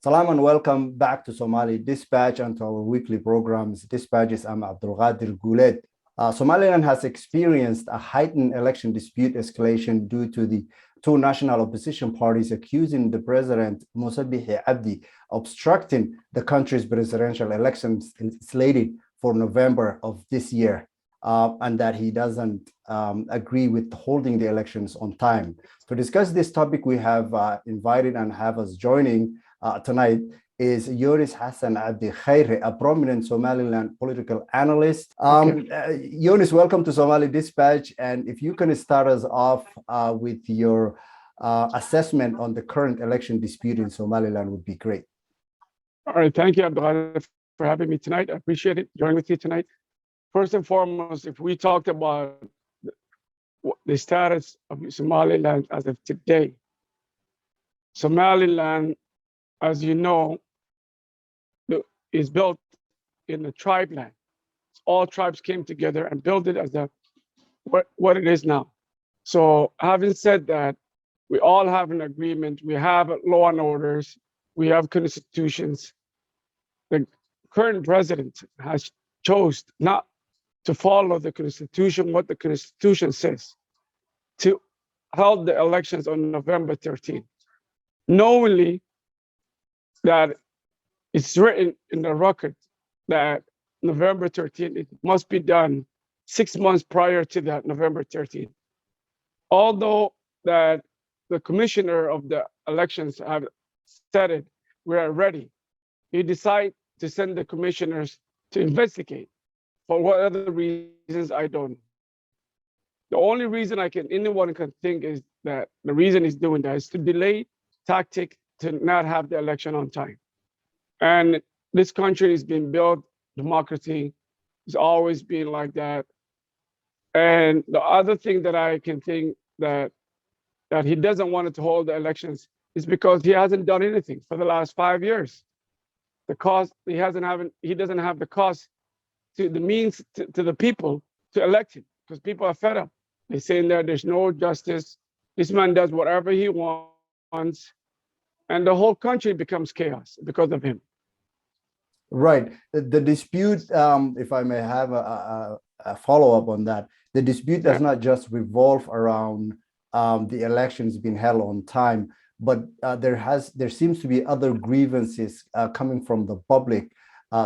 Salam and welcome back to Somali Dispatch and to our weekly programs. Dispatches, I'm Abdul Ghadir Goulet. Somaliland has experienced a heightened election dispute escalation due to the two national opposition parties accusing the president, Muse Bihi Abdi, obstructing the country's presidential elections slated for November of this year, and that he doesn't agree with holding the elections on time. To discuss this topic, we have invited and have us joining tonight is Yonis Hasan Abdi Kheyre, a prominent Somaliland political analyst. Yonis, welcome to Somali Dispatch. And if you can start us off with your assessment on the current election dispute in Somaliland would be great. All right, thank you, Abdul, for having me tonight. I appreciate it, joining with you tonight. First and foremost, if we talked about the status of Somaliland as of today, Somaliland, as you know, is built in the tribe land. All tribes came together and built it as what it is now. So having said that, we all have an agreement. We have law and orders. We have constitutions. The current president has chose not to follow the constitution, what the constitution says, to hold the elections on November 13th, knowingly that it's written in the record that November 13th, it must be done 6 months prior to that November 13th. Although that the commissioner of the elections have said it, we are ready. He decided to send the commissioners to investigate. For what other reasons, I don't know. The only reason anyone can think is that the reason he's doing that is to delay tactic to not have the election on time. And this country has been built, democracy has always been like that. And the other thing that I can think that he doesn't want to hold the elections is because he hasn't done anything for the last 5 years. The cost, he doesn't have the cost to the means to the people to elect him, because people are fed up. They're saying that there's no justice. This man does whatever he wants, and the whole country becomes chaos because of him. Right. The dispute, if I may have a follow-up on that, the dispute does not just revolve around the elections being held on time, but there seems to be other grievances coming from the public,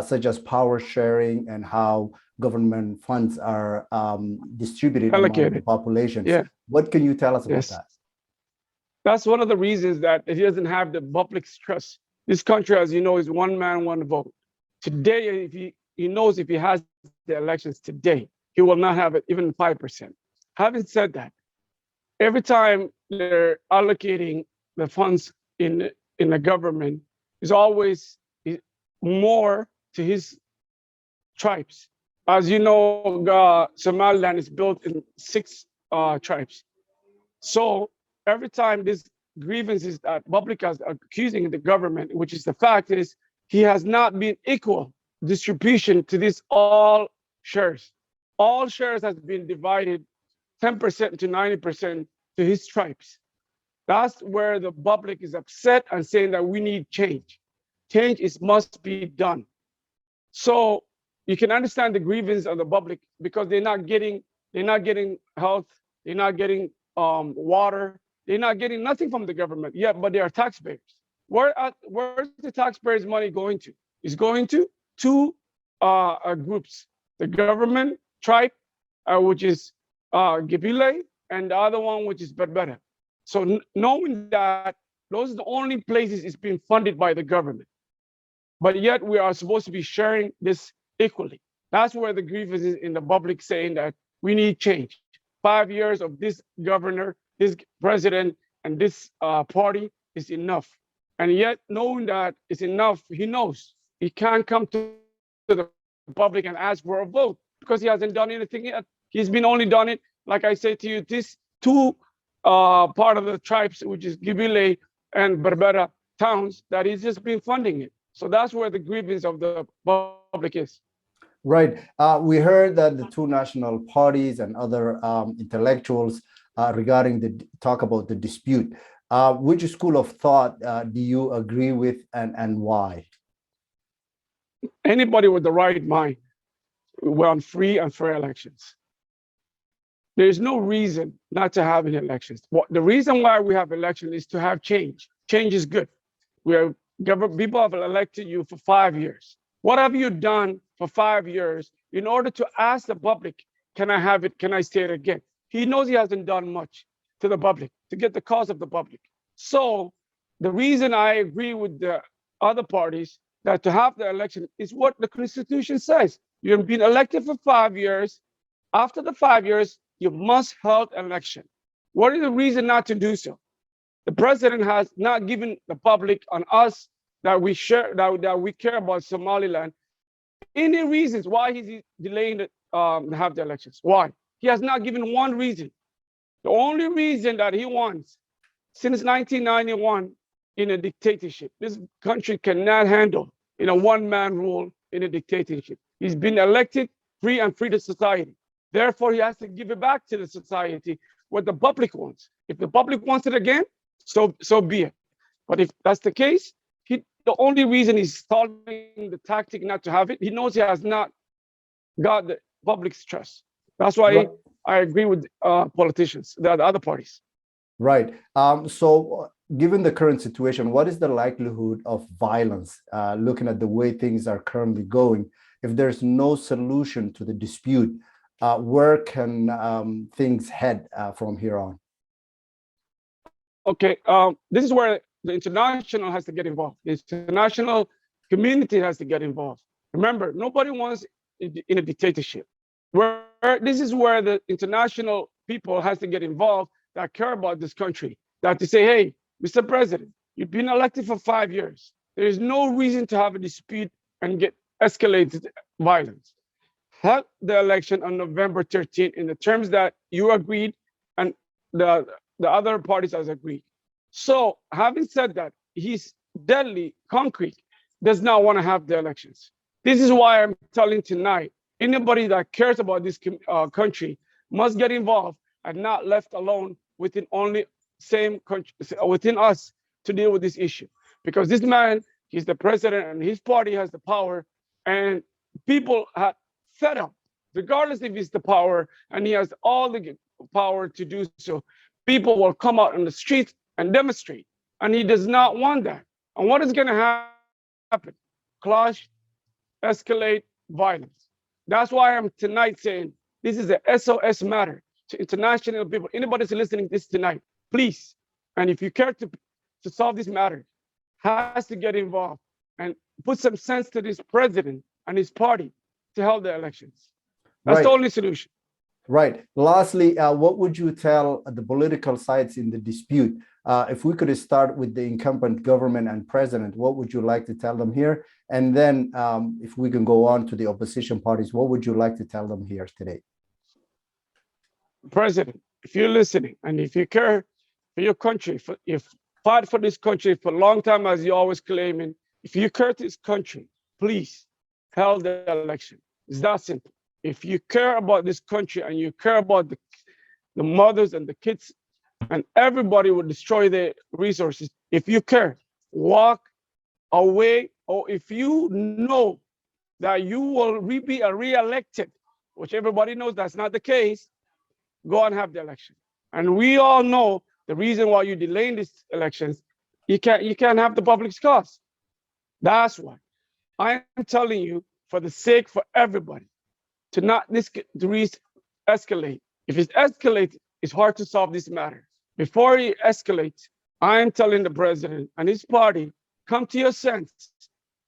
such as power sharing and how government funds are distributed among the population. Yeah. What can you tell us about that? That's one of the reasons that he doesn't have the public's trust. This country, as you know, is one man, one vote. Today, if he knows if he has the elections today, he will not have it even 5%. Having said that, every time they're allocating the funds in the government, is always more to his tribes. As you know, Somaliland is built in 6 tribes. So every time this grievances that public is accusing the government, which is the fact is, he has not been equal distribution to this all shares. All shares has been divided 10% to 90% to his tribes. That's where the public is upset and saying that we need change. Change must be done. So you can understand the grievance of the public because they're not getting health, they're not getting water, they're not getting nothing from the government yet, but they are taxpayers. Where's the taxpayers' money going to? It's going to two groups: the government tribe, which is Gibile, and the other one, which is Berbera. So knowing that those are the only places it's being funded by the government, but yet we are supposed to be sharing this equally. That's where the grievance is in the public, saying that we need change. 5 years of this governor, this president, and this party is enough. And yet, knowing that it's enough, he knows he can't come to the public and ask for a vote because he hasn't done anything yet. He's been only done it, like I say to you, this two part of the tribes, which is Gibile and Berbera towns, that he's just been funding it. So that's where the grievance of the public is. Right. We heard that the two national parties and other intellectuals talk about the dispute. Which school of thought do you agree with, and why? Anybody with the right mind, we want free and fair elections. There is no reason not to have elections. The reason why we have elections is to have change. Change is good. People have elected you for 5 years. What have you done for 5 years in order to ask the public, can I have it? Can I say it again? He knows he hasn't done much to the public, to get the cause of the public. So the reason I agree with the other parties that to have the election is what the Constitution says. You've been elected for 5 years. After the 5 years, you must hold an election. What is the reason not to do so? The president has not given the public and us that we share, that we care about Somaliland, any reasons why he's delaying to have the elections. Why? He has not given one reason. The only reason that he wants, since 1991, in a dictatorship, this country cannot handle in a one-man rule in a dictatorship. He's been elected free and free to society. Therefore, he has to give it back to the society what the public wants. If the public wants it again, so be it. But if that's the case, the only reason he's stalling the tactic not to have it, he knows he has not got the public's trust. That's why I agree with politicians, the other parties. Right. So given the current situation, what is the likelihood of violence, looking at the way things are currently going? If there's no solution to the dispute, where can things head from here on? Okay, this is where the international has to get involved. The international community has to get involved. Remember, nobody wants in a dictatorship. This is where the international people has to get involved that care about this country, that to say, hey, Mr. President, you've been elected for 5 years. There is no reason to have a dispute and get escalated violence. Have the election on November 13th in the terms that you agreed and the other parties has agreed. So having said that, he's deadly concrete, does not want to have the elections. This is why I'm telling tonight, anybody that cares about this country must get involved and not left alone within only same country, within us to deal with this issue. Because this man, he's the president and his party has the power, and people have fed up, regardless if he's the power and he has all the power to do so. People will come out on the streets and demonstrate, and he does not want that. And what is going to happen? Clash, escalate, violence. That's why I'm tonight saying this is a SOS matter to international people. Anybody who's listening to this tonight, please, and if you care to solve this matter, has to get involved and put some sense to this president and his party to hold the elections. That's the only solution. Right. Lastly, what would you tell the political sides in the dispute? If we could start with the incumbent government and president, what would you like to tell them here? And then if we can go on to the opposition parties, what would you like to tell them here today? President, if you're listening and if you care for your country, if fight for this country for a long time, as you're always claiming, if you care to this country, please hold the election. It's that simple. If you care about this country and you care about the mothers and the kids, and everybody will destroy their resources. If you care, walk away. Or if you know that you will be re-elected, which everybody knows that's not the case, go and have the election. And we all know the reason why you're delaying these elections, you can't have the public's cost. That's why I'm telling you, for the sake for everybody, to not escalate. If it's escalated, it's hard to solve this matter. Before it escalates, I am telling the president and his party, come to your sense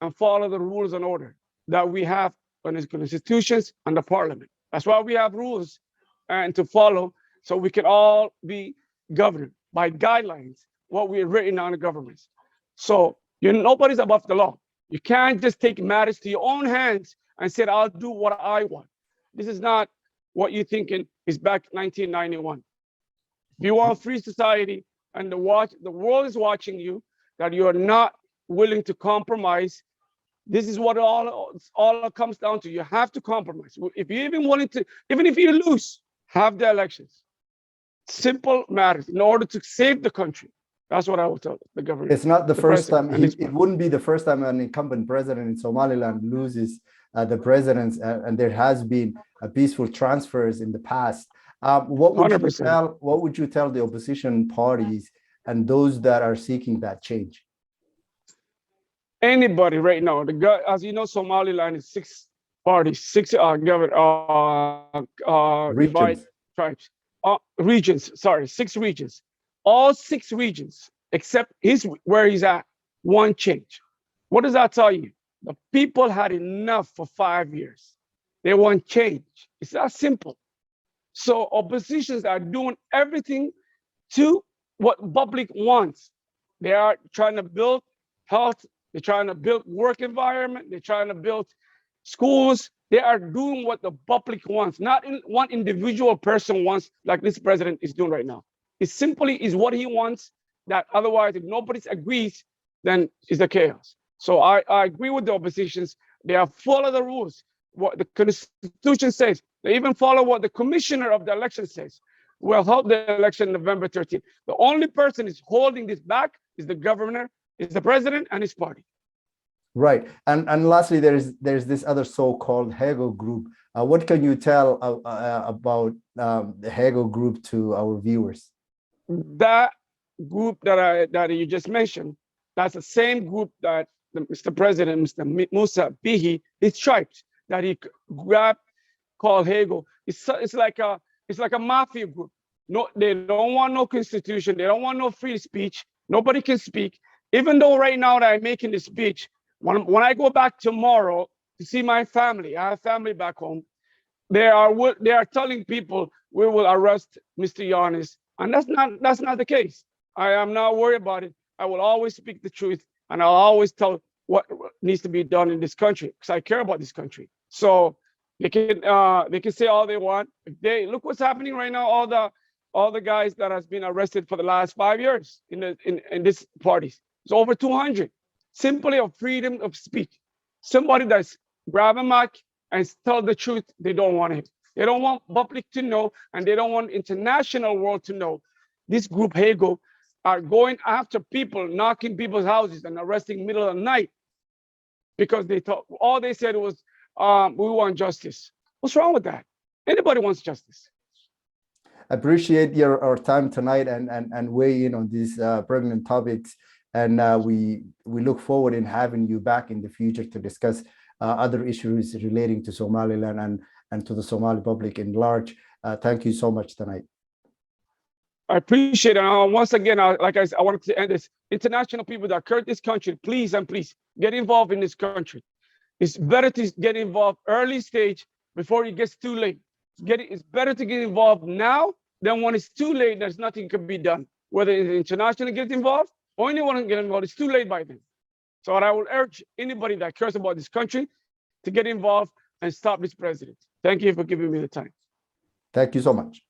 and follow the rules and order that we have on the constitutions and the parliament. That's why we have rules and to follow, so we can all be governed by guidelines, what we have written on the governments. So nobody's above the law. You can't just take matters to your own hands and say, I'll do what I want. This is not what you're thinking is back 1991. If you want a free society and the world is watching you, that you are not willing to compromise, this is what all comes down to. You have to compromise. If you're even willing to, even if you lose, have the elections. Simple matters in order to save the country. That's what I will tell the government. It's not the first time. president and his It wouldn't be the first time an incumbent president in Somaliland loses the presidents, and there has been peaceful transfers in the past. What would you 100%. what would you tell the opposition parties and those that are seeking that change? Anybody right now, as you know, Somaliland is 6 parties, 6 divided tribes, regions. Sorry, 6 regions. All 6 regions, except where he's at, one change. What does that tell you? The people had enough for 5 years. They want change. It's that simple. So oppositions are doing everything to what public wants. They are trying to build health. They're trying to build work environment. They're trying to build schools. They are doing what the public wants, not one individual person wants, like this president is doing right now. It simply is what he wants. That otherwise, if nobody agrees, then it's a chaos. So I agree with the oppositions. They are follow the rules. What the Constitution says. They even follow what the commissioner of the election says. We'll hold the election November 13th. The only person is holding this back is the governor, is the president and his party. Right. And lastly, there's this other so-called Hegel group. What can you tell about the Hegel group to our viewers? That group that you just mentioned, that's the same group that Mr. President, Mr. Muse Bihi, his tribes that he grabbed, called Hegel. It's like a mafia group. No, they don't want no constitution. They don't want no free speech. Nobody can speak. Even though right now that I'm making the speech, when I go back tomorrow to see my family, I have family back home. They are telling people we will arrest Mr. Yonis, and that's not the case. I am not worried about it. I will always speak the truth, and I'll always tell what needs to be done in this country because I care about this country. So they can say all they want. If they look what's happening right now, all the guys that has been arrested for the last 5 years in this parties, it's over 200. Simply of freedom of speech. Somebody that's grab a mic and tell the truth, they don't want it. They don't want public to know, and they don't want international world to know. This group Hegel are going after people, knocking people's houses and arresting middle of the night because they thought all they said was, we want justice. What's wrong with that? Anybody wants justice. Appreciate our time tonight and weigh in on these pregnant topics. And we look forward in having you back in the future to discuss other issues relating to Somaliland and to the Somali public in large. Thank you so much tonight. I appreciate it. Once again, like I said, I wanted to end this. International people that hurt this country, please and please get involved in this country. It's better to get involved early stage before it gets too late. It's better to get involved now than when it's too late. There's nothing can be done. Whether international gets involved or anyone can get involved, it's too late by then. So I will urge anybody that cares about this country to get involved and stop this president. Thank you for giving me the time. Thank you so much.